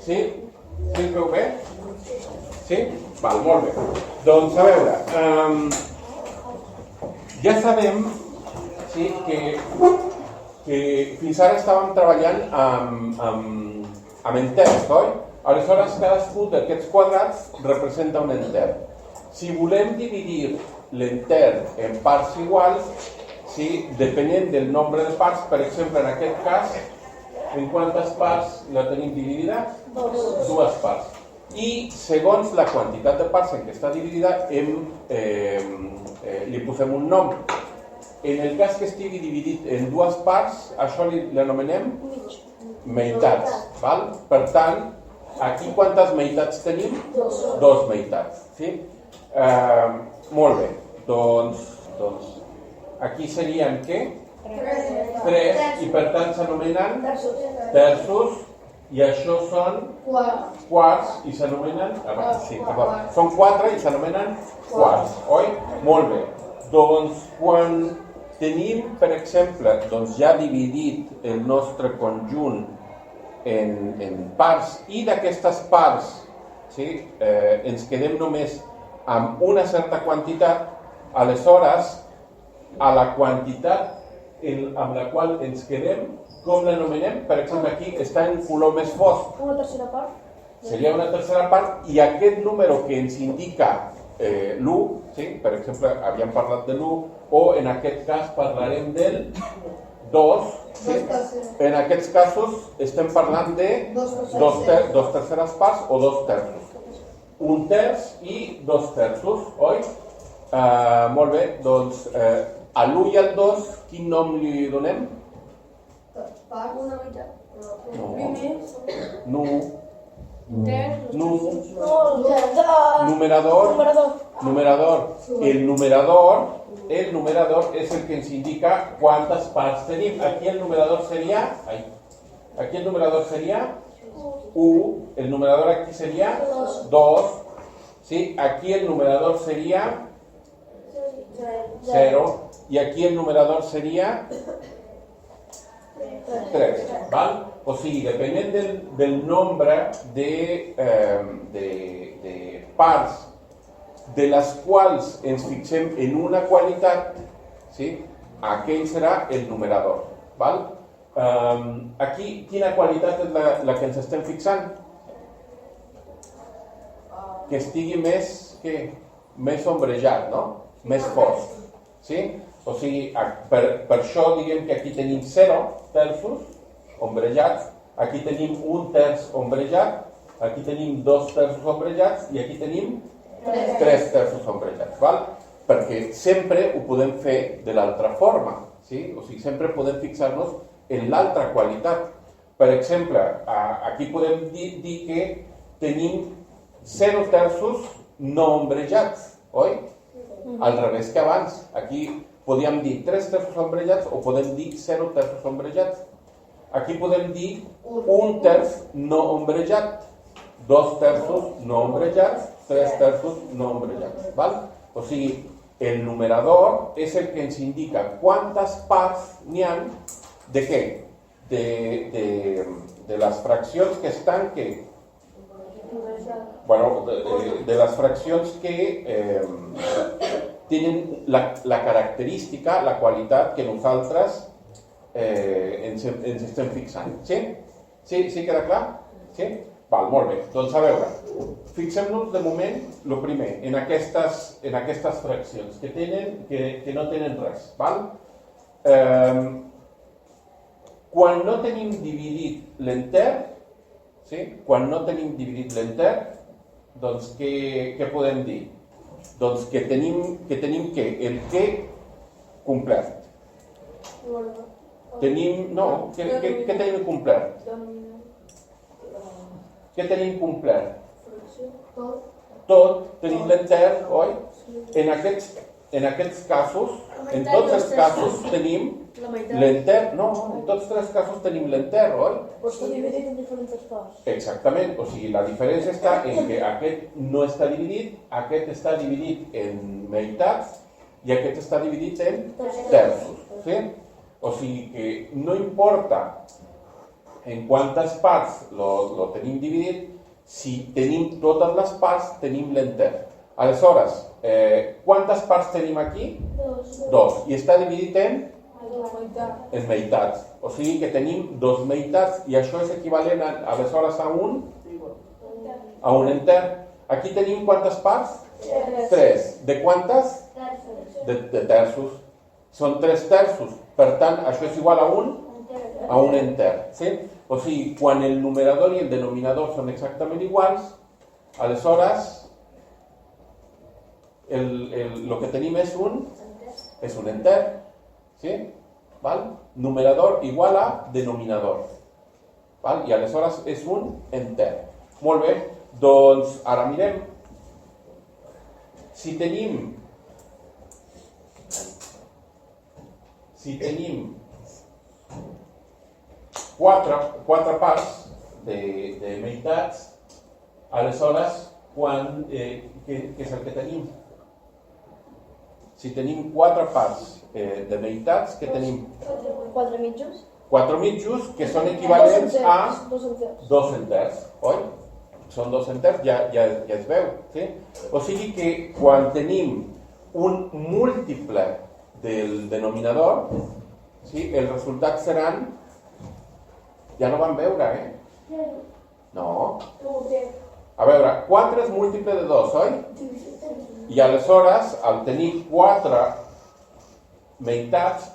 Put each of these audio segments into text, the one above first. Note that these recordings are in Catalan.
Sí? Sí, es veu bé? Sí? Val, molt bé. Doncs a veure, ja sabem sí, que fins ara estàvem treballant amb enters, oi? Aleshores, cadascun d'aquests quadrats representa un enter. Si volem dividir l'enter en parts iguals, sí, depenent del nombre de parts, per exemple, en aquest cas, en quantes parts la tenim dividida? Dues parts. I segons la quantitat de parts en què està dividida, li posem un nom. En el cas que estigui dividit en dues parts, això l'anomenem meitats. Val? Per tant, aquí quantes meitats tenim? Dos meitats. Sí? Molt bé. Doncs aquí serien què? Tres, i per tant s'anomenen terços, i això són quarts, i s'anomenen... Sí, són quatre i s'anomenen quarts, oi? Molt bé. Doncs quan tenim, per exemple, ja dividit el nostre conjunt en parts, i d'aquestes parts ens quedem només amb una certa quantitat, aleshores, a la quantitat amb la qual ens quedem, com l'anomenem? Per exemple, aquí està en color més fosc. Una tercera part. Seria una tercera part, i aquest número que ens indica l'1, sí? Per exemple, havíem parlat de l'1, o en aquest cas parlarem del 2. Sí? En aquests casos estem parlant de dos terceres parts o dos terços. Un terç i dos terços, oi? Molt bé, doncs a l'1 i al 2, quin nom li donem? Una meitat. Numerador. El numerador és el que ens indica quantes parts tenim. Aquí el numerador seria 1, el numerador aquí seria 2, ¿sí? Aquí el numerador sería 0 y aquí el numerador sería 3, ¿vale? O sigui, depenent del nombre de parts de les quals ens fixem en una qualitat, ¿sí? Aquell serà el numerador, ¿vale? Aquí, quina qualitat és la que ens estem fixant? Que estigui més ombrejat, no? Més fosc, sí? O sigui, per això diguem que aquí tenim 0 terços ombrejats, aquí tenim un terç ombrejat, aquí tenim 2 terços ombrejats i aquí tenim 3 terços ombrejats, val? Perquè sempre ho podem fer de l'altra forma, sí? O sigui, sempre podem fixar-nos en l'altra qualitat. Per exemple, aquí podem dir que tenim 0 terços no ombrejats, oi? Al revés que abans. Aquí podíem dir 3 terços ombrejats o podem dir 0 terços ombrejats. Aquí podem dir un terç no ombrejat, 2 terços no ombrejats, 3 terços no ombrejats, val? O sigui, el numerador és el que ens indica quantes parts n'hi ha de què? De les fraccions que estan què? Bueno, de les fraccions que tenen la característica, la qualitat que nosaltres ens estem fixant. Sí? Sí queda clar? Sí? Val, molt bé. Doncs a veure, fixem-nos de moment, el primer, en aquestes fraccions que no tenen res. Val? Quan no tenim dividit l'enter, sí? Quan no tenim dividit l'enter, doncs què podem dir? Doncs que tenim què? El què complert. Què tenim complert? Què tenim complert? Tot, tenim l'enter, oi? En aquests casos, en tots els casos tenim l'enter, no, en tots els casos tenim l'enter, oi? Però està dividit en diferents parts. Exactament, o sigui, la diferència està en que aquest no està dividit, aquest està dividit en meitats i aquest està dividit en terços, sí? O sigui que no importa en quantes parts lo tenim dividit. Si tenim totes les parts, tenim l'enter. Aleshores, quantes parts tenim aquí? Dos. I està dividit en meitats. O sigui que tenim dos meitats i això és equivalent aleshores a un enter. Aquí tenim quantes parts? Tres. De quantes? De terços. Són 3 terços. Per tant, això és igual a un enter. ¿Sí? O sigui, quan el numerador i el denominador són exactament iguals, aleshores el que tenim és un enter. ¿Sí? ¿Val? Numerador igual a denominador. ¿Val? I aleshores és un enter. Molt bé, doncs ara mirem. Si tenim 4 parts de meitats, aleshores, què és el que tenim? Si tenim 4 parts de meitats, què tenim? 4 mitjos. 4 mitjos, que són equivalents a 2 enters. 2 enters, oi? Són 2 enters, ja es veu. Sí? O sigui que quan tenim un múltiple del denominador, sí, els resultats seran... Ja no van veure, No. A veure, 4 és múltiple de 2, oi? I aleshores, al tenir 4 meitats,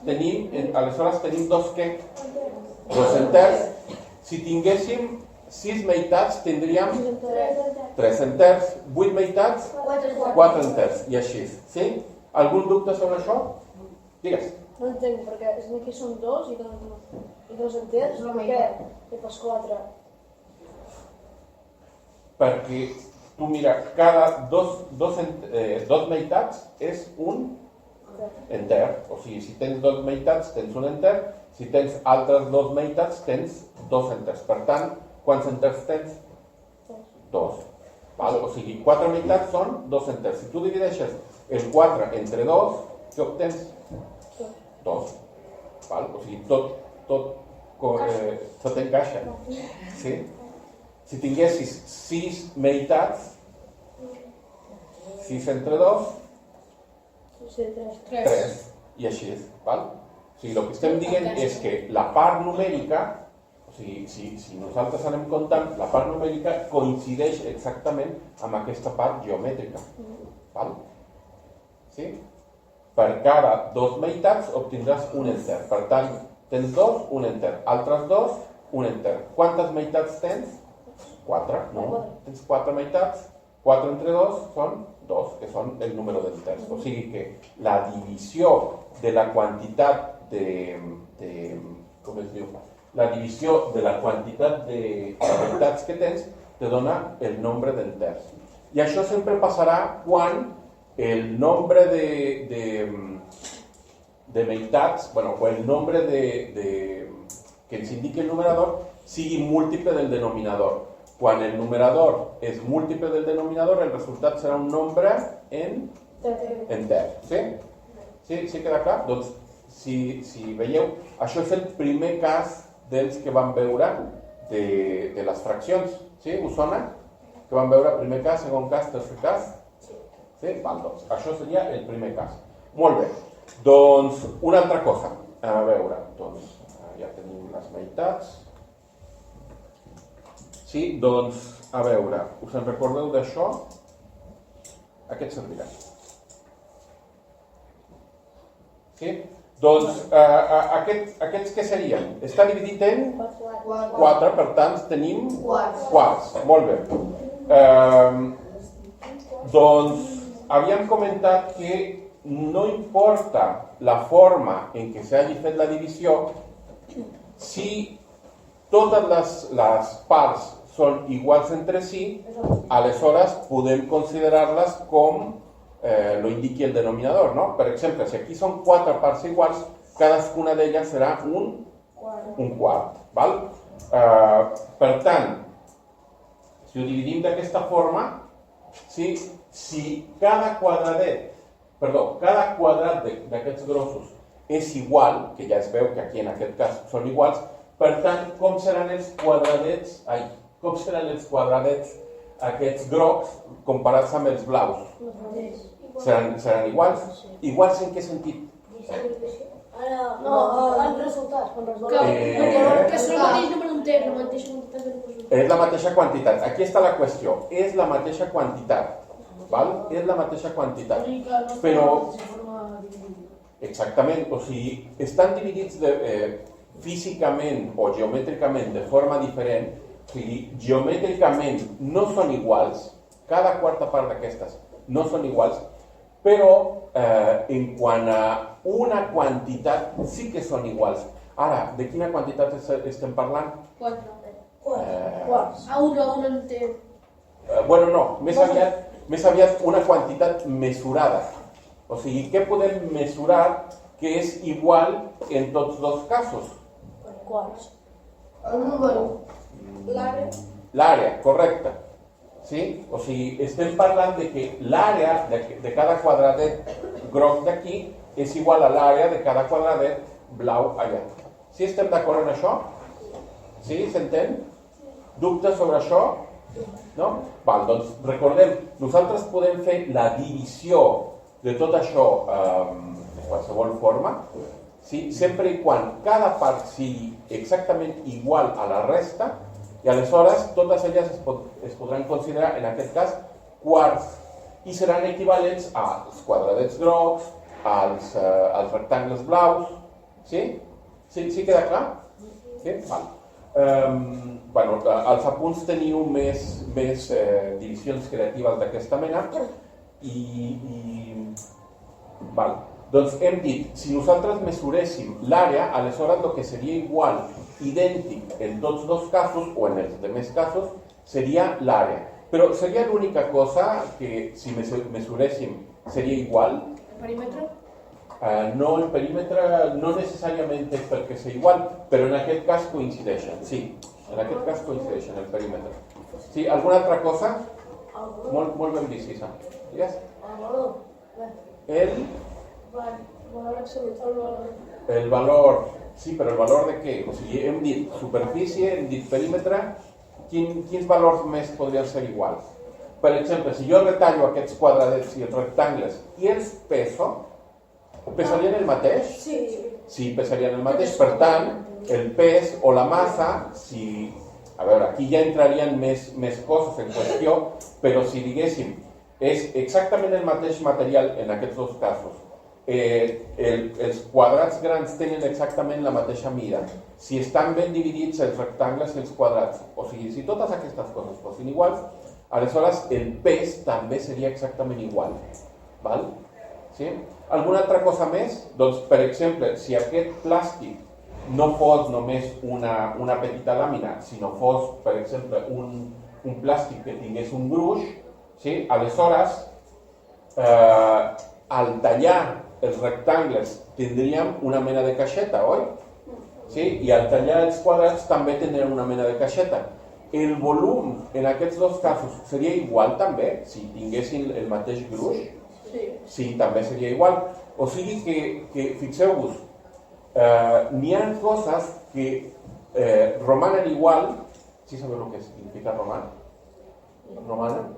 aleshores tenim dos enters. Si tinguéssim 6 meitats, tindríem 3 enters. 8 meitats, 4 enters. I així, sí? Algun dubte sobre això? Digues. No entenc, perquè aquí són 2 i 2 enters, què fas 4? Perquè tu mira, cada dos meitats és un enter. O sigui, si tens 2 meitats tens un enter, si tens altres 2 meitats tens 2 enters. Per tant, quants enters tens? 2. Val? O sigui, 4 meitats són 2 enters. Si tu divideixes el 4 entre 2, què obtens? 2. Val? O sigui, tot encaixa. Sí? Si tinguessis 6 meitats, 6 entre 2, 3. I així és. Val? O sigui, el que estem dient és que la part numèrica, o sigui, si nosaltres anem comptant, la part numèrica coincideix exactament amb aquesta part geomètrica. Val? Sí? Per cada 2 meitats obtindràs un enter. Per tant, tens 2, un enter. Altres 2, un enter. Quantes meitats tens? 4, no? Tens 4 meitats. 4 entre 2 són 2, que són el número d'enters. O sigui que la divisió de la quantitat com es diu? La divisió de la quantitat de meitats que tens te dona el nombre d'enters. I això sempre passarà quan el nombre de meitats, o el nombre que ens indiqui el numerador sigui múltiple del denominador. Quan el numerador és múltiple del denominador, el resultat serà un nombre enter. Sí? Sí queda clar? Doncs, si veieu, això és el primer cas dels que vam veure de les fraccions. Sí? Us sona? Que vam veure primer cas, segon cas, tercer cas? Sí? Val, doncs, això seria el primer cas. Molt bé. Doncs, una altra cosa. A veure, doncs, ja tenim les meitats. Sí, doncs, a veure, us en recordeu d'això? Aquest servirà. Sí? Doncs, aquests què serien? Està dividit en 4, per tant, tenim quarts. Molt bé. Doncs, havíem comentat que no importa la forma en què s'hagi fet la divisió, si totes les parts són iguals entre si, aleshores podem considerar-les com lo indiqui el denominador, no? Per exemple, si aquí són 4 parts iguals, cadascuna d'elles serà un quart. Val? Per tant, si ho dividim d'aquesta forma, si cada quadrat d'aquests grossos és igual, que ja es veu que aquí en aquest cas són iguals, Per tant, com seran els quadradets, aquests grocs comparats amb els blaus? Seran iguals? Iguals en què sentit? No, en resultat. Que són el mateix número enter, la mateixa quantitat de números. És la mateixa quantitat. Aquí està la qüestió. És la mateixa quantitat. Val? És la mateixa quantitat. Però... Exactament. O sigui, estan dividits físicament o geomètricament de forma diferent. O sigui, geomètricament no són iguals. Cada quarta part d'aquestes no són iguals. Però en quant a una quantitat sí que són iguals. Ara, de quina quantitat estem parlant? 4. Quarts. A 1 enter. Bueno, no, més aviat una quantitat mesurada. O sigui, què podem mesurar que és igual en tots dos casos? Quarts. El número. L'àrea, correcte. Sí? O sigui, estem parlant de que l'àrea de cada quadradet groc d'aquí és igual a l'àrea de cada quadradet blau allà. Sí, estem d'acord en això? Sí, s'entén? Dubtes sobre això? No? Val, doncs recordem, nosaltres podem fer la divisió de tot això de qualsevol forma, sí? Sempre i quan cada part sigui exactament igual a la resta, i aleshores totes elles es podran considerar, en aquest cas, quarts, i seran equivalents als quadradets grocs, als rectangles blaus. Sí? Sí queda clar? Sí? Val. Bueno, als apunts teniu més divisions creatives d'aquesta mena val. Doncs hem dit, si nosaltres mesuréssim l'àrea, aleshores el que seria igual, idèntic en tots dos casos, o en els demés casos, seria l'àrea. Però seria l'única cosa que si mesuréssim seria igual? El perímetre? No, el perímetre no necessàriament és perquè sigui igual, però en aquest cas coincideixen, sí. En aquest cas coincideixen el perímetre. Sí, alguna altra cosa? Molt ben vist, Isa. Digues? Valor absolut. El valor, sí, però el valor de què? O sigui, hem dit superfície, hem dit perímetre, quins valors més podrien ser iguals? Per exemple, si jo retallo aquests quadradets i els rectangles i els peso, pesarien el mateix? Sí, pesarien el mateix. Per tant, el pes o la massa, si... A veure, aquí ja entrarien més coses en qüestió, però si diguéssim, és exactament el mateix material en aquests dos casos. Els quadrats grans tenen exactament la mateixa mida. Si estan ben dividits els rectangles i els quadrats, o sigui, si totes aquestes coses fossin iguals, aleshores el pes també seria exactament igual. Val? Sí? Alguna altra cosa més? Doncs, per exemple, si aquest plàstic no fos només una petita làmina, sinó fos, per exemple, un plàstic que tingués un gruix, sí? Aleshores, al tallar els rectangles tindríem una mena de caixeta, oi? Sí? I al tallar els quadrats també tindríem una mena de caixeta. El volum en aquests dos casos seria igual també, si tinguessin el mateix gruix? Sí, també seria igual. O sigui que fixeu-vos, n'hi ha coses que romanen igual. ¿Sí sabeu lo que significa roman? ¿Romanen?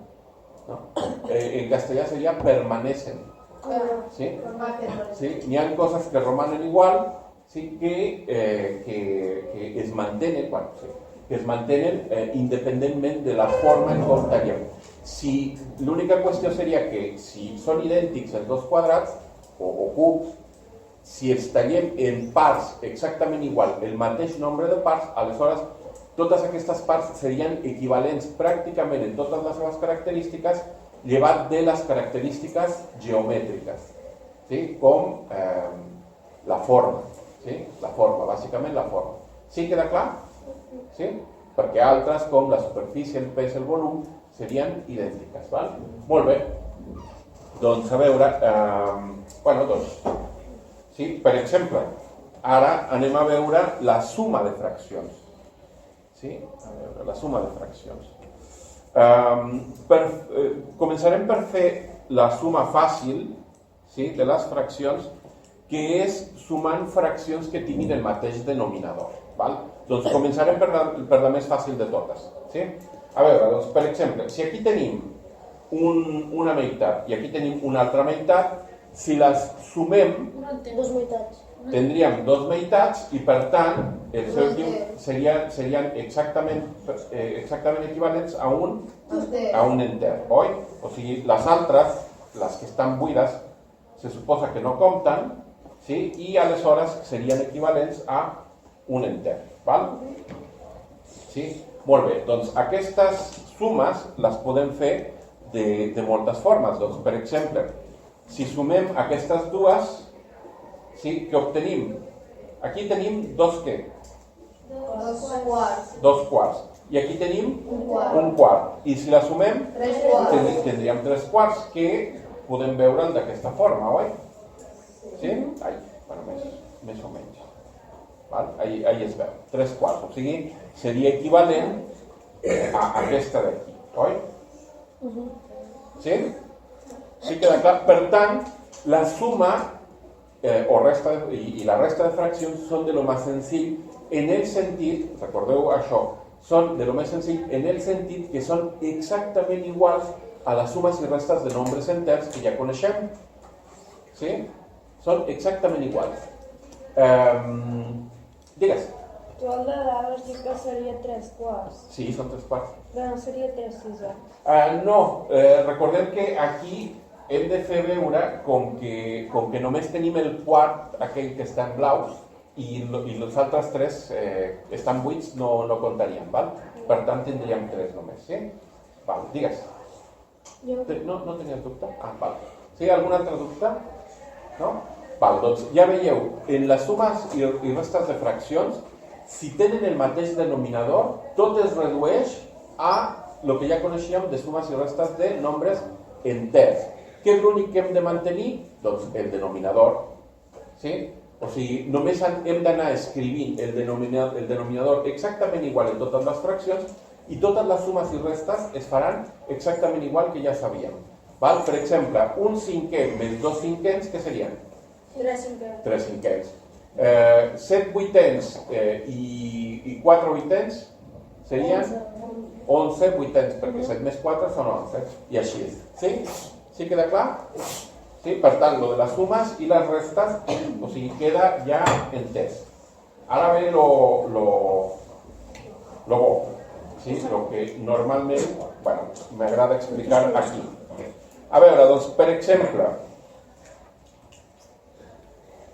No. En castellà seria permanecen. ¿Sí? Sí, n'hi ha coses que romanen igual, sí, que es mantenen, bueno, sí, que es mantenen independentment de la forma en com tallem. Si l'única qüestió seria que si són idèntics els dos quadrats o cubs, si els tallem en parts exactament igual, el mateix nombre de parts, aleshores totes aquestes parts serien equivalents pràcticament en totes les seves característiques, llevat de les característiques geomètriques, sí? Com la forma, sí? La forma, bàsicament la forma. Sí, queda clar? Sí? Perquè altres, com la superfície, el pes, el volum, serien idèntiques. Val? Molt bé. Doncs, a veure, sí? Per exemple, ara anem a veure la suma de fraccions. Sí? A veure, la suma de fraccions. Començarem per fer la suma fàcil, sí, de les fraccions, que és sumant fraccions que tinguin el mateix denominador. Val? Doncs començarem per la més fàcil de totes. Sí? A veure, doncs, per exemple, si aquí tenim una meitat i aquí tenim una altra meitat, si les sumem, Dos meitats. tindríem dos meitats i, per tant, els seus serien exactament equivalents a un enter, oi? O sigui, les altres, les que estan buides, se suposa que no compten, sí? I aleshores serien equivalents a un enter. Val? Sí? Molt bé, doncs aquestes sumes les podem fer de moltes formes. Doncs, per exemple, si sumem aquestes dues, sí, què obtenim? Aquí tenim dos què? Dos quarts. I aquí tenim un quart. I si la sumem, tindríem 3 quarts, que podem veure'l d'aquesta forma, oi? Sí? Ai, bueno, més o menys. Val? Ahí es veu. 3 quarts. O sigui, seria equivalent a aquesta d'aquí, oi? Sí? Sí queda clar? Per tant, la suma i la resta de fraccions són de lo més senzill en el sentit, recordeu això, són de lo més senzill en el sentit que són exactament iguals a les sumes i restes de nombres enters que ja coneixem. Sí? Són exactament iguals. Digues. Tu el de dalt has dit que seria 3 quarts. Sí, són 3 quarts. Però no seria 3 sisens. No, recordem que aquí hem de fer veure com que només tenim el quart, aquell que està en blaus, i els altres 3 estan buits, no comptaríem, val? Per tant, tindríem 3 només, sí? Val, digues. No tenies dubte? Ah, val. Sí, algun altre dubte? No? Val, doncs ja veieu, en les sumes i restes de fraccions, si tenen el mateix denominador, tot es redueix a el que ja coneixíem de sumes i restes de nombres enters. Què és l'únic que hem de mantenir? Doncs el denominador. Sí? O sigui, només hem d'anar escrivint el denominador exactament igual en totes les fraccions i totes les sumes i restes es faran exactament igual que ja sabíem. Val? Per exemple, un cinquè més 2 cinquens, què serien? 3 cinquens. 3 cinquens. 7 vuitens i 4 vuitens serien 11 vuitens, perquè 7 més 4 són 11. I així. Sí? Sí queda clar? Sí? Per tant, lo de les sumes i les restes, o sigui, queda ja entès. Ara ve lo bo. Sí? Lo que normalment, bueno, m'agrada explicar aquí. A veure, doncs, per exemple,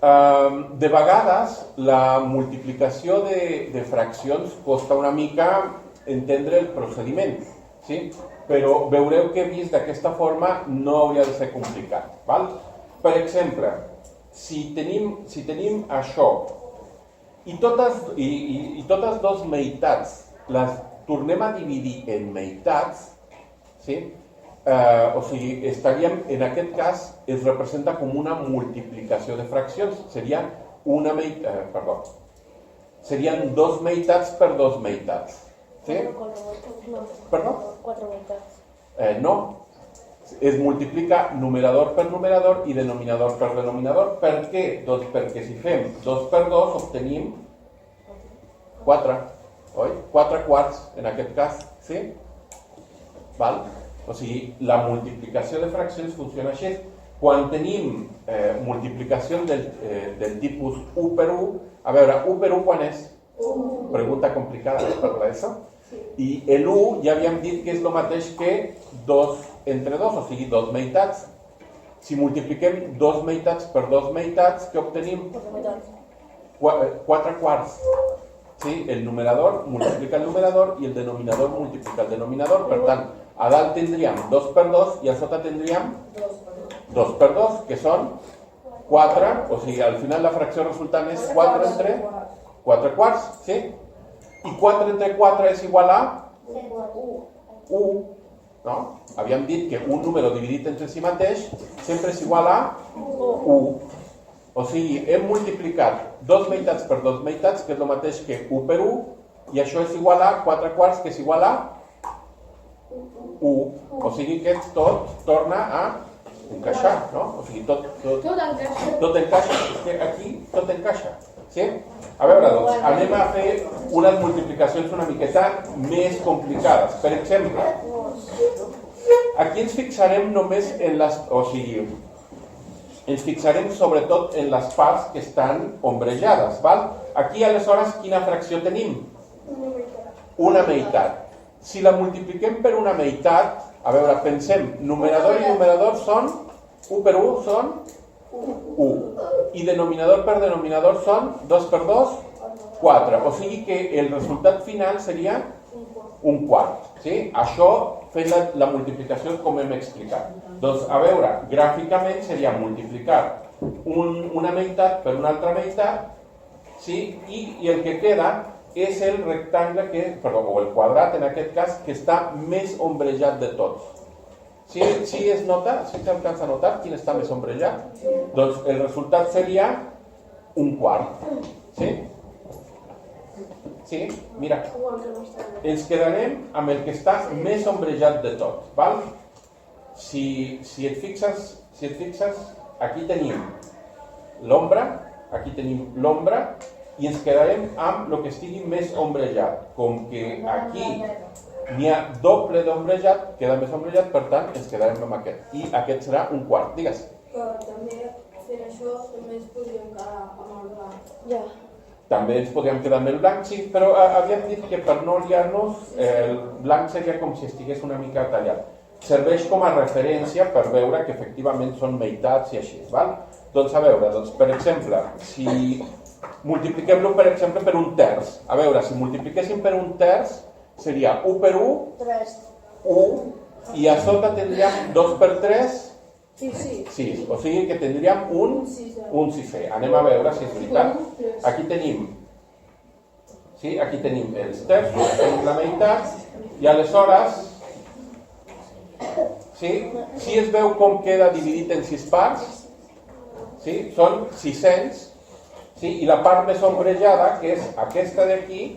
de vegades la multiplicació de fraccions costa una mica entendre el procediment, sí? Però veureu que vist d'aquesta forma no hauria de ser complicat. Val? Per exemple, si tenim això i totes dos meitats les tornem a dividir en meitats, sí? O sigui, en aquest cas es representa com una multiplicació de fraccions. Serien 2 meitats per 2 meitats. Sí? Perdó? 4 meitats. No. Es multiplica numerador per numerador i denominador per denominador. Per què? Doncs perquè si fem 2 per 2 obtenim 4. Oi? 4 quarts en aquest cas. Sí? Val? O sigui, la multiplicació de fraccions funciona així. Quan tenim multiplicacions del tipus 1 per 1, a veure, 1 per 1 quan és? Pregunta complicada per l'ESO. I l'1 ja havíem dit que és el mateix que 2 entre 2, o sigui, 2 meitats. Si multipliquem 2 meitats per 2 meitats, què obtenim? 4 quarts. Sí? El numerador multiplica el numerador i el denominador multiplica el denominador. Per tant, a dalt tindríem 2 per 2 i a sota tindríem 2 per 2, que són 4, o sigui, al final la fracció resultant és 4 entre 4 quarts, sí? I 4 entre 4 és igual a 1, no? Havíem dit que un número dividit entre si mateix sempre és igual a 1. O sigui, hem multiplicat 2 meitats per 2 meitats, que és el mateix que 1 per 1, i això és igual a 4 quarts, que és igual a 1. O sigui que tot torna a encaixar, no? O sigui, tot encaixa. És que aquí tot encaixa, sí? A veure, doncs, anem a fer unes multiplicacions una miqueta més complicades. Per exemple, aquí ens fixarem només en les... O sigui, ens fixarem sobretot en les parts que estan ombrejades, val? Aquí, aleshores, quina fracció tenim? Una meitat. Si la multipliquem per una meitat, a veure, pensem, numerador i numerador són 1 per 1 són 1. I denominador per denominador són 2 per 2, 4. O sigui que el resultat final seria un quart. Sí? Això fent la multiplicació com hem explicat. Doncs, a veure, gràficament seria multiplicar una meitat per una altra meitat, sí? I el que queda és el rectangle, o el quadrat en aquest cas, que està més ombrejat de tots. Si es nota, si s'alcança a notar quin està més ombrejat, doncs el resultat seria un quart. Sí? Sí? Mira. Ens quedarem amb el que està més ombrejat de tots. Val? Si et fixes, aquí tenim l'ombra, aquí tenim l'ombra, i ens quedarem amb el que estigui més ombrejat. Com que aquí n'hi ha doble d'ombrejat, queda més ombrejat, per tant, ens quedarem amb aquest. I aquest serà un quart. Digues. Però també fent això, també ens podríem quedar amb el blanc. Ja. També ens podríem quedar amb el blanc, sí, però havíem dit que per no liar-nos, el blanc seria com si estigués una mica tallat. Serveix com a referència per veure que efectivament són meitats i així, val? Doncs a veure, per exemple, si multipliquem-lo, per exemple, per un terç. A veure, si multipliquéssim per un terç, seria 1 per 1, 3. 1, i a sota tindríem 2 per 3, Sí. 6. O sigui que tindríem un sisè. Anem a veure si és veritat. Aquí tenim els terços, tenim la meitat, i aleshores, si es veu com queda dividit en 6 parts, són 600, i la part més ombrejada, que és aquesta d'aquí,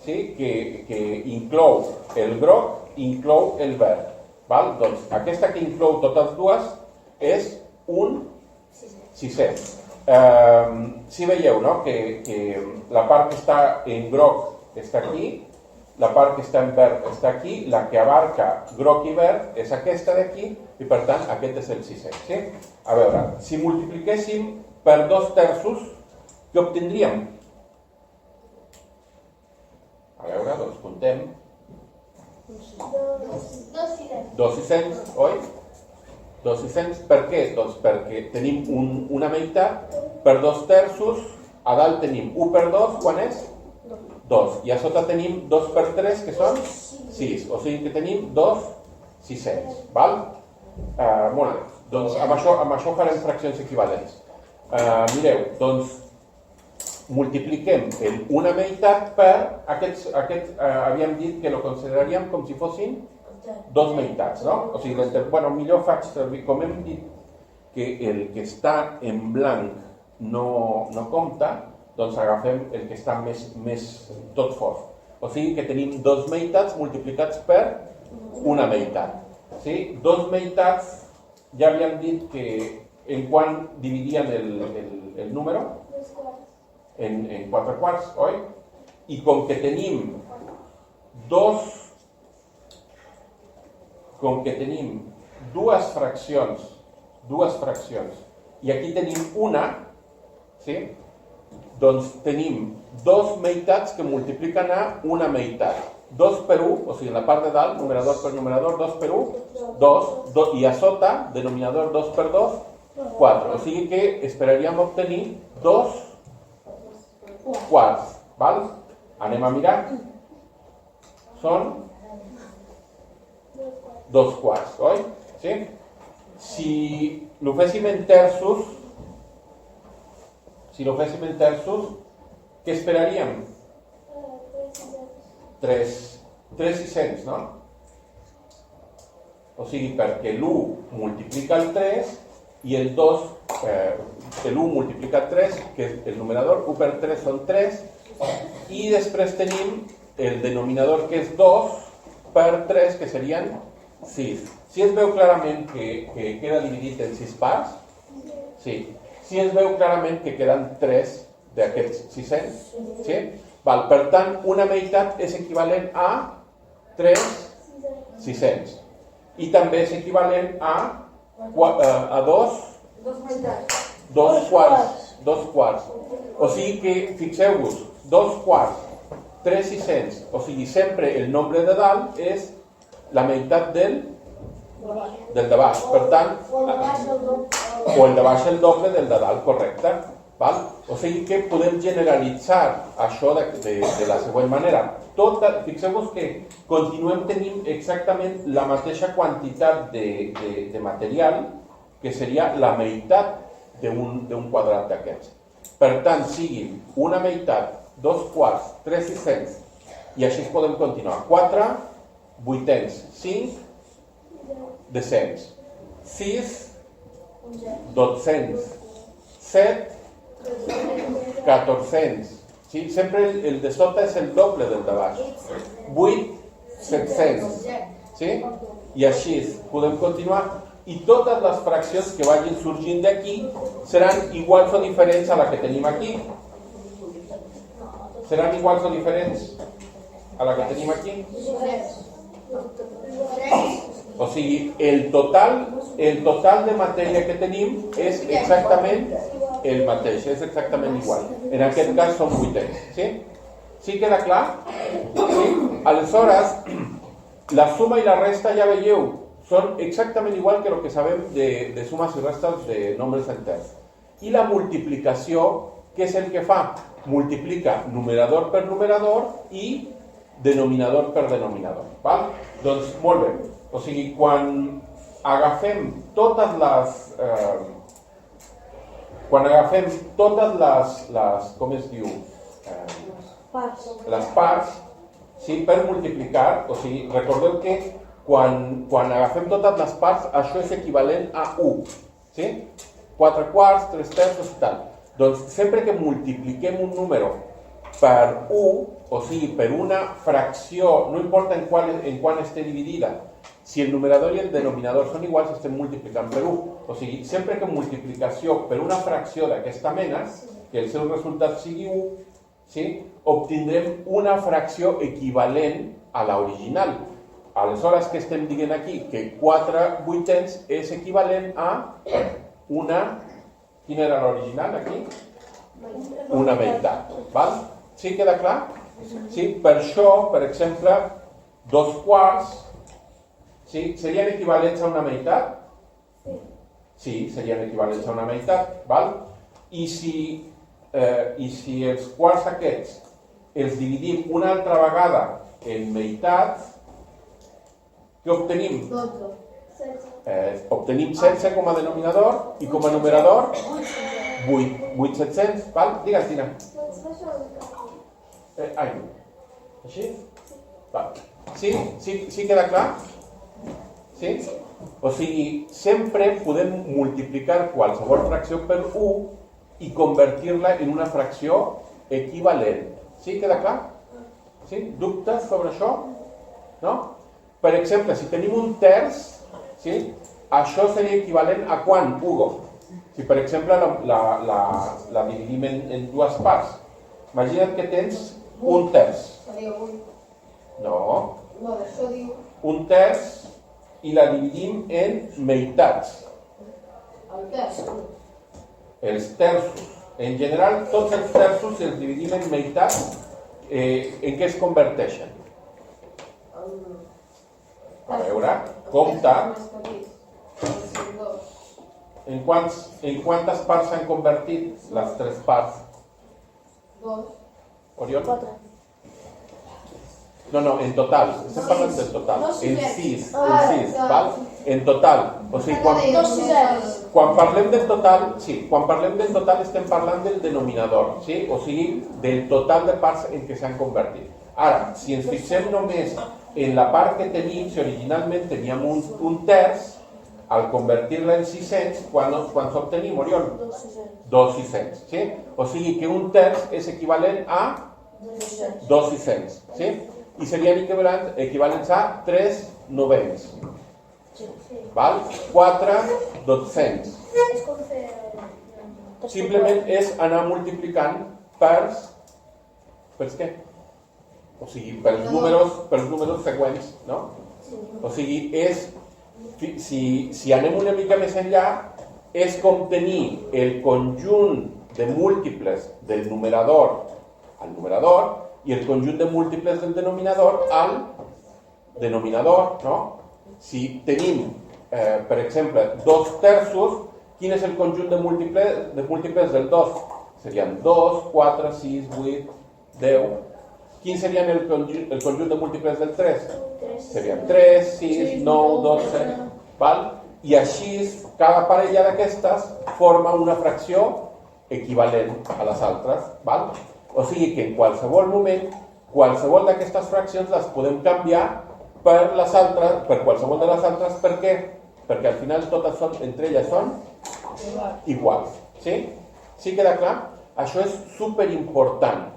que inclou el groc, inclou el verd. Val? Doncs aquesta que inclou totes dues és un sisè. Si veieu, no? que la part que està en groc està aquí, la part que està en verd està aquí, la que abarca groc i verd és aquesta d'aquí, i per tant aquest és el sisè. Sí? A veure, si multipliquéssim per 2 terços, què obtindríem? A veure, doncs comptem. 2,600, oi? 2,600, per què? Doncs perquè tenim una meitat per 2 terços, a dalt tenim 1 per 2, quan és? 2, i a sota tenim 2 per 3, que són 6, o sigui que tenim 2,600, val? Molt bé, doncs amb això farem fraccions equivalents. Mireu, doncs multipliquem una meitat per aquests, havíem dit que lo consideraríem com si fossin 2 meitats, no? O sigui, millor faig servir, com hem dit que el que està en blanc no compta, doncs agafem el que està més tot fort. O sigui que tenim 2 meitats multiplicats per una meitat. 2 meitats, ja havíem dit que en quant dividien el número? En 4 quarts, oi? I com que tenim dues fraccions, i aquí tenim una, doncs tenim 2 meitats que multipliquen a una meitat. 2 per 1, o sigui, la part de dalt, numerador per numerador, 2 per 1, 2, i a sota, denominador 2 per 2, 4. O sigui que esperaríem obtenir 2 quarts, val? Anem a mirar. Són 2 quarts, oi? Sí? Si lo féssim en terços, què esperaríem? 3,600, no? O sigui, perquè l'1 multiplica el 3 i el 2, l'1 multiplica 3, que és el numerador, 1 per 3 són 3, i després tenim el denominador, que és 2 per 3, que serien 6. Si es veu clarament que queda dividit en 6 parts? Sí. Si es veu clarament que queden 3 d'aquests 600? Sí? Val, per tant, una meitat és equivalent a 3 600. I també és equivalent a 2 quarts. O sigui que, fixeu-vos, 2 quarts, 3 600, o sigui, sempre el nombre de dalt és la meitat del de baix. Per tant, o el de baix el doble del de dalt, correcte. Val? O sigui que podem generalitzar això de la següent manera. Fixeu-vos que continuem tenint exactament la mateixa quantitat de material, que seria la meitat d'un quadrat d'aquests. Per tant, siguin una meitat, 2 quarts, 3 600, i així podem continuar. 4 vuitens, 5 descens, 6 dotzens, 7 catorzens. Sí? Sempre el de sota és el doble del de baix. 8 700. Sí? I així podem continuar. I totes les fraccions que vagin sorgint d'aquí seran iguals o diferents a la que tenim aquí. Seran iguals o diferents a la que tenim aquí? O sigui, el total de matèria que tenim és exactament el mateix, és exactament igual. En aquest cas són vuitens. Sí? Sí queda clar? Sí? Aleshores, la suma i la resta, ja veieu, són exactament igual que el que sabem de sumes i restes de nombres enters. I la multiplicació, què és el que fa? Multiplica numerador per numerador i denominador per denominador. Val? Doncs molt bé. O sigui, quan agafem totes les com es diu? Les parts, sí, per multiplicar, o sigui, recordeu que quan agafem totes les parts, això és equivalent a 1. Sí? 4 quarts, 3 terços i tal. Doncs sempre que multipliquem un número per 1, o sigui, per una fracció, no importa en quan esté dividida, si el numerador i el denominador són iguals, estem multiplicant per 1. O sigui, sempre que multiplicació per una fracció d'aquesta mena, que el seu resultat sigui 1, sí, obtindrem una fracció equivalent a l'original. Aleshores, què estem dient aquí? Que 4 vuitens és equivalent a una... Quina era l'original aquí? Una meitat. Val? Sí, queda clar? Sí, per això, per exemple, 2 quarts, sí, serien equivalents a una meitat? Sí, serien equivalents a una meitat. Val? I si els quarts aquests els dividim una altra vegada en meitats, què obtenim? 12. Obtenim 16 com a denominador i com a numerador 8,700. Val? Digues, Tina. Així? Val. Sí queda clar? Sí? O sigui, sempre podem multiplicar qualsevol fracció per 1 i convertir-la en una fracció equivalent. Sí, queda clar? Sí? Dubtes sobre això? No? Per exemple, si tenim un terç, sí? Això seria equivalent a quant, Hugo? Si, per exemple, la dividim en dues parts. Imagina't que tens un terç. No. Un terç i la dividim en meitats. Els terços. En general, tots els terços, si els dividim en meitats, en què es converteixen? A veure, compta. En quantes parts s'han convertit les 3 parts? 2. Oriol? 4. No, en total. Estem parlant del total. En 6, val? En total. O sigui, quan parlem del total, sí, quan parlem del total estem parlant del denominador, sí? O sigui, del total de parts en què s'han convertit. Ara, si ens fixem només en la part que tenim, si originalment teníem un terç, al convertir-la en 600, quan s'obtenim, Oriol? 2,600. Sí? O sigui que un terç és equivalent a 2,600. Sí? I serien equivalents a 3 novens. Val? 4 dotzens. Simplement és anar multiplicant pels què? O sigui, pels números següents, no? O sigui, si anem una mica més enllà, és com tenir el conjunt de múltiples del numerador al numerador i el conjunt de múltiples del denominador al denominador, no? Si tenim, per exemple, 2 terços, quin és el conjunt de múltiples del 2? Serien 2, 4, 6, 8, 10. Quin serien el conjunt de múltiples del 3? Serien 3, 6, 9, 12, val? I així, cada parella d'aquestes forma una fracció equivalent a les altres, val? O sigui que en qualsevol moment, qualsevol d'aquestes fraccions les podem canviar per les altres, per qualsevol de les altres. Per què? Perquè al final totes entre elles són iguals. Sí? Sí queda clar? Això és superimportant.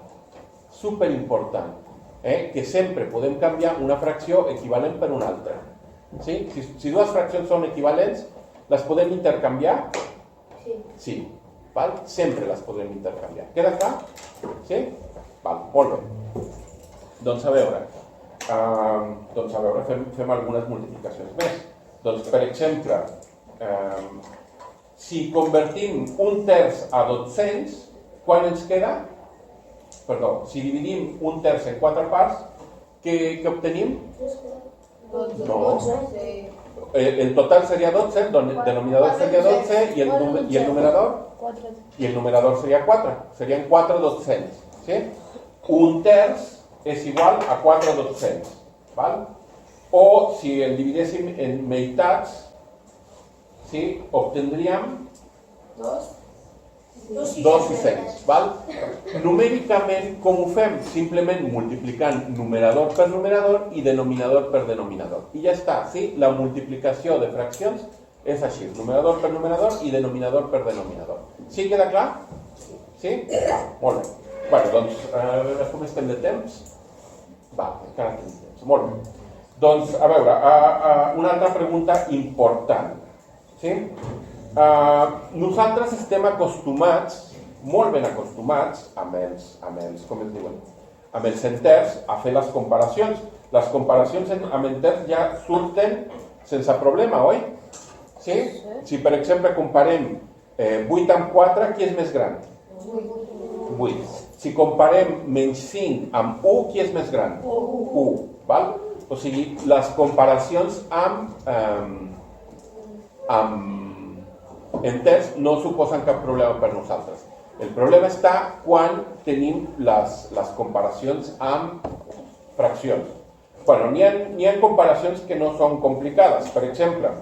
Superimportant. Que sempre podem canviar una fracció equivalent per una altra. Sí? Si dues fraccions són equivalents, les podem intercanviar? Sí. Val? Sempre les podem intercanviar. Queda clar? Sí? Val, molt bé. Doncs a veure, fem algunes multiplicacions més. Doncs, per exemple, si convertim un terç a 200, quan ens queda? Perdó, si dividim un terç en 4 parts, què obtenim? 12. No. El total seria 12, el denominador seria 12 i el numerador? 4. I el numerador seria 4. Serien 4 200. Sí? Un terç és igual a 4 200. Val? O si el dividéssim en meitats, sí, obtindríem 2 600. Val? Numèricament, com ho fem? Simplement multiplicant numerador per numerador i denominador per denominador. I ja està, sí? La multiplicació de fraccions és així, numerador per numerador i denominador per denominador. Sí, queda clar? Sí? Molt bé. Bé, doncs, com estem de temps? Va, encara tenim temps. Molt bé. Doncs, a veure, una altra pregunta important. Sí? Nosaltres estem acostumats, molt ben acostumats, amb els com es diuen, amb els enters, a fer les comparacions. Les comparacions amb enters ja surten sense problema, oi? Sí? Si, per exemple, comparem 8 amb 4, qui és més gran? 8. Si comparem menys 5 amb 1, qui és més gran? 1. Val? O sigui, les comparacions amb enters no suposen cap problema per nosaltres. El problema està quan tenim les comparacions amb fraccions. Bueno, n'hi ha comparacions que no són complicades. Per exemple,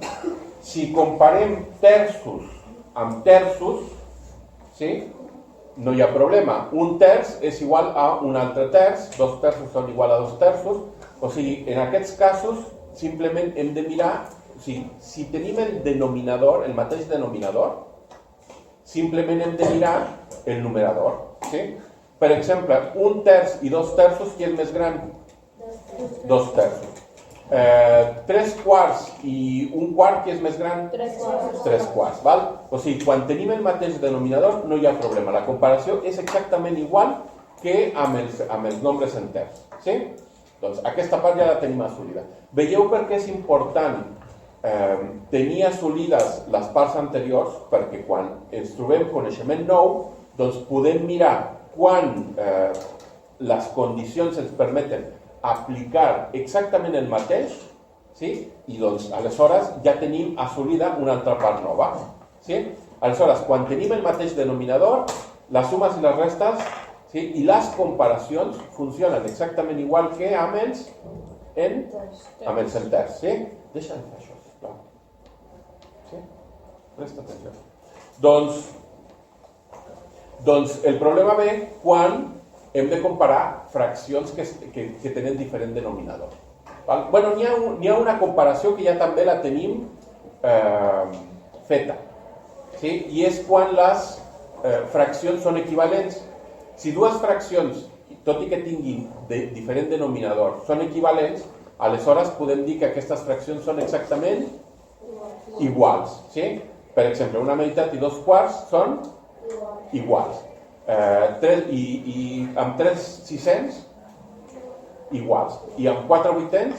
si comparem terços amb terços, sí? No hi ha problema. Un terç és igual a un altre terç, 2 terços són igual a 2 terços. O sigui, en aquests casos, simplement hem de mirar, o sigui, si tenim el denominador, el mateix denominador, simplement hem de mirar el numerador. Sí? Per exemple, un terç i 2 terços, qui és més gran? 2 terços. 3 quarts i un quart, qui és més gran? 3 quarts. Val? O sigui, quan tenim el mateix denominador no hi ha problema. La comparació és exactament igual que amb els nombres enters. Sí? Doncs aquesta part ja la tenim assolida. Veieu per què és important tenir assolides les parts anteriors? Perquè quan ens trobem coneixement nou, doncs podem mirar quan les condicions ens permeten aplicar exactament el mateix, sí? I doncs aleshores ja tenim assolida una altra part nova. Sí? Aleshores, quan tenim el mateix denominador, les sumes i les restes, sí? I les comparacions funcionen exactament igual que amb els enters. Sí? Deixa'm fer això, sisplau. Sí? Presta atenció. Doncs el problema ve quan hem de comparar fraccions que tenen diferent denominador. Val? Bueno, n'hi ha una comparació que ja també la tenim feta. Sí? I és quan les fraccions són equivalents. Si dues fraccions, tot i que tinguin diferent denominador, són equivalents, aleshores podem dir que aquestes fraccions són exactament iguals. Sí? Per exemple, una meitat i 2 quarts són iguals. i amb 3 sisens iguals, i amb 4 vuitens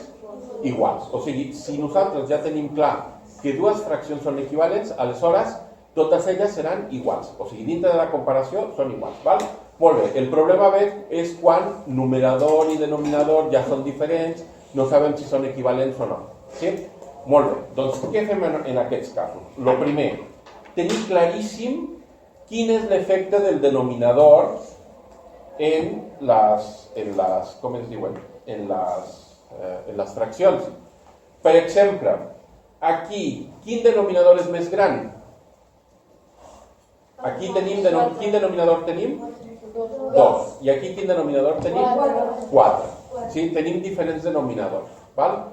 iguals. O sigui, si nosaltres ja tenim clar que dues fraccions són equivalents, aleshores totes elles seran iguals. O sigui, dintre de la comparació són iguals. Val? Molt bé, el problema és quan numerador i denominador ja són diferents, no sabem si són equivalents o no. Sí? Molt bé, doncs què fem en aquests casos? Lo primer, tenir claríssim quin és l'efecte del denominador en les com es diuen? En les fraccions. Per exemple, aquí, quin denominador és més gran? Aquí tenim, quin denominador tenim? 2. I aquí quin denominador tenim? 4. Sí, tenim diferents denominadors. Val?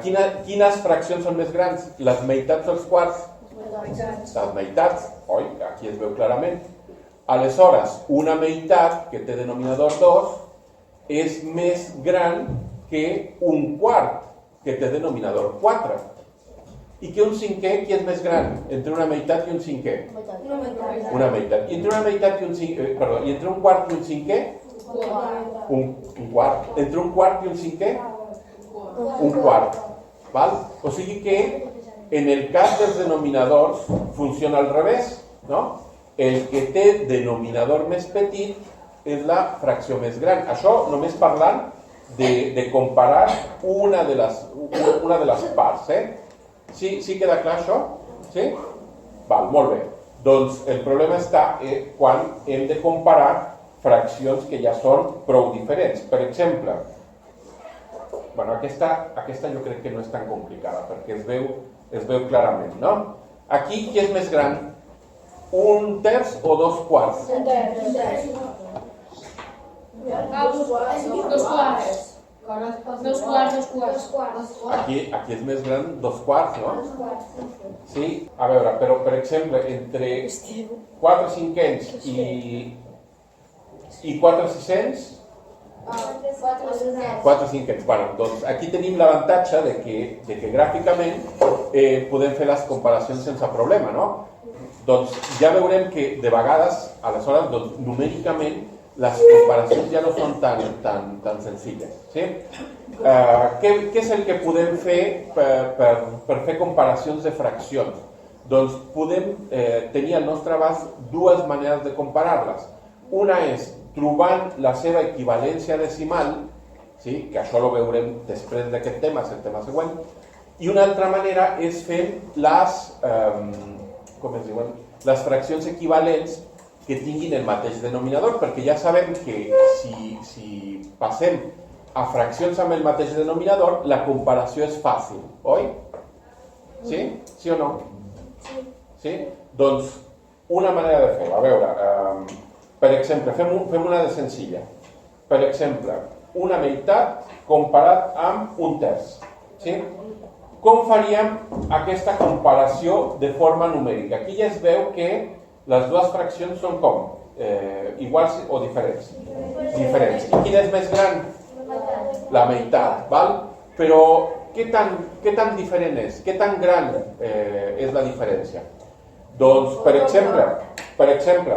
Quines fraccions són més grans? Les meitats o els quarts? Les meitats. Oi, aquí es veu clarament. Aleshores, una meitat que té denominador 2 és més gran que un quart que té denominador 4. I que un cinquè, qui és més gran? Entre una meitat i un cinquè? Una meitat. I entre una meitat i un cinquè? Perdó, i entre un quart i un cinquè? Un quart. Entre un quart i un cinquè? Un quart. Val? O sigui que en el cas dels denominadors funciona al revés, no? El que té denominador més petit és la fracció més gran. Això només parlant de comparar una de les parts. Sí queda clar això? Sí? Val, molt bé. Doncs el problema està quan hem de comparar fraccions que ja són prou diferents. Per exemple, aquesta jo crec que no és tan complicada perquè es veu clarament, no? Aquí, qui és més gran? Un terç o 2 quarts? Un terç. 2 quarts. Aquí és més gran 2 quarts, no? Sí? A veure, però per exemple, entre 4 cinquens i 4 sisens, 4 cinquens. Bueno, doncs aquí tenim l'avantatge de que gràficament podem fer les comparacions sense problema, no? Doncs ja veurem que de vegades, aleshores, doncs, numèricament, les comparacions ja no són tan senzilles. Sí? Què és el que podem fer per fer comparacions de fraccions? Doncs podem tenir al nostre abast dues maneres de comparar-les. Una és trobant la seva equivalència decimal, sí? Que això ho veurem després d'aquest tema, és el tema següent, i una altra manera és fent les fraccions equivalents que tinguin el mateix denominador, perquè ja sabem que si passem a fraccions amb el mateix denominador, la comparació és fàcil, oi? Sí? Sí o no? Sí? Doncs una manera de fer-ho, a veure, per exemple, fem una de senzilla. Per exemple, una meitat comparat amb un terç. Sí? Com faríem aquesta comparació de forma numèrica? Aquí ja es veu que les dues fraccions són com? Iguals o diferents? Diferents. I quina és més gran? La meitat, val? Però què tan diferent és? Què tan gran és la diferència? Doncs, per exemple,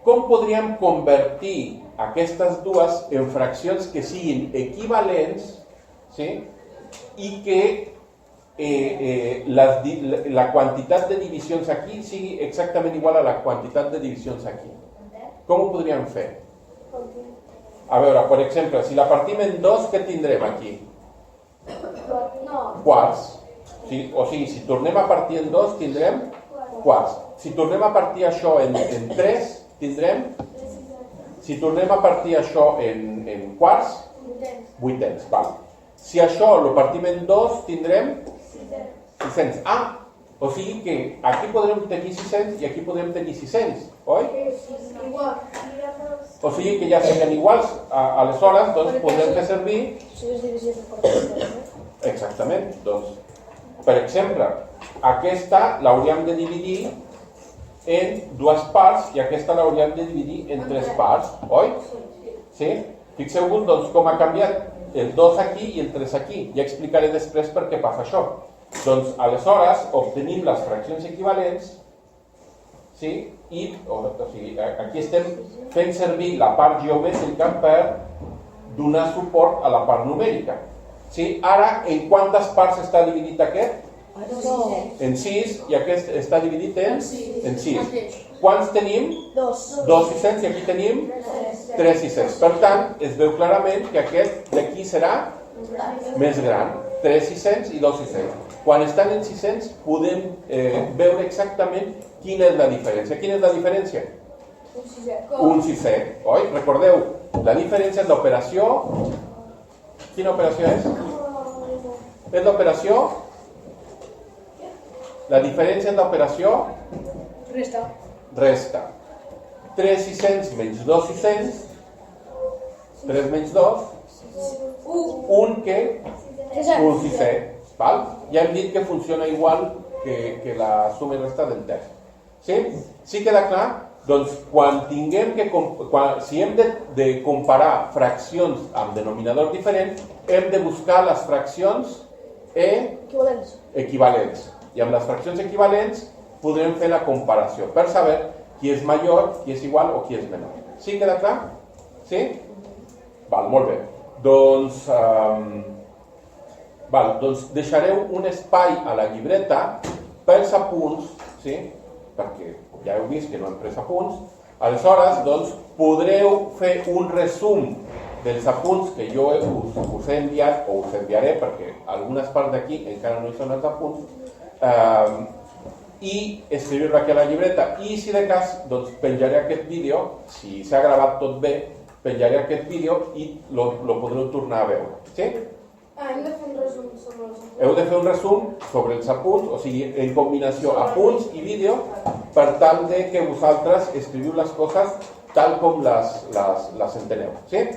com podríem convertir aquestes dues en fraccions que siguin equivalents, sí? I que la quantitat de divisions aquí sigui exactament igual a la quantitat de divisions aquí? Com ho podríem fer? A veure, per exemple, si la partim en 2, què tindrem aquí? Quarts. Sí? O sigui, si tornem a partir en 2, tindrem quarts. Si tornem a partir això en 3, tindrem? Si tornem a partir això en quarts? Vuitens. Val. Si això ho partim en 2, tindrem? 600. O sigui que aquí podrem tenir 600 i aquí podrem tenir 600, oi? O sigui que ja serien iguals. Aleshores, doncs, podrem fer servir... Exactament. Doncs, per exemple, aquesta l'hauríem de dividir en dues parts i aquesta l'hauríem de dividir en 3 parts, oi? Sí? Fixeu-vos, doncs, com ha canviat el 2 aquí i el 3 aquí. Ja explicaré després per què passa això. Doncs, aleshores, obtenim les fraccions equivalents, sí? o sigui, aquí estem fent servir la part geomètrica per donar suport a la part numèrica. Sí? Ara, en quantes parts està dividit aquest? En 6, i aquest està dividit en 6. Quants tenim? 2 600, i aquí tenim 3 600. Per tant, es veu clarament que aquest d'aquí serà més gran. 3 600 i 2 600. Quan estan en 600 podem veure exactament quina és la diferència. Quina és la diferència? Un sisè. Oi? Recordeu, la diferència és l'operació. Quina operació és? És l'operació? La diferència és l'operació? Resta. 3 600 menys 2 600. 3 menys 2. Un què? Un sisè. Val? Ja hem dit que funciona igual que la suma i resta del test. Sí? Sí queda clar? Doncs quan tinguem si hem de comparar fraccions amb denominadors diferents, hem de buscar les fraccions equivalents. I amb les fraccions equivalents podrem fer la comparació per saber qui és major, qui és igual o qui és menor. Sí queda clar? Sí? Val, molt bé. Doncs deixareu un espai a la llibreta pels apunts, sí? Perquè ja heu vist que no hem pres apunts. Aleshores, doncs, podreu fer un resum dels apunts que jo us he enviat o us enviaré, perquè algunes parts d'aquí encara no hi són els apunts, i escriure-ho aquí a la llibreta. I si de cas, doncs, penjaré aquest vídeo, si s'ha gravat tot bé, penjaré aquest vídeo i lo podreu tornar a veure. Sí? Hem de fer un resum sobre els apunts. Heu de fer un resum sobre els apunts, o sigui, en combinació apunts i vídeo, per tal de que vosaltres escriviu les coses tal com les enteneu. Sí?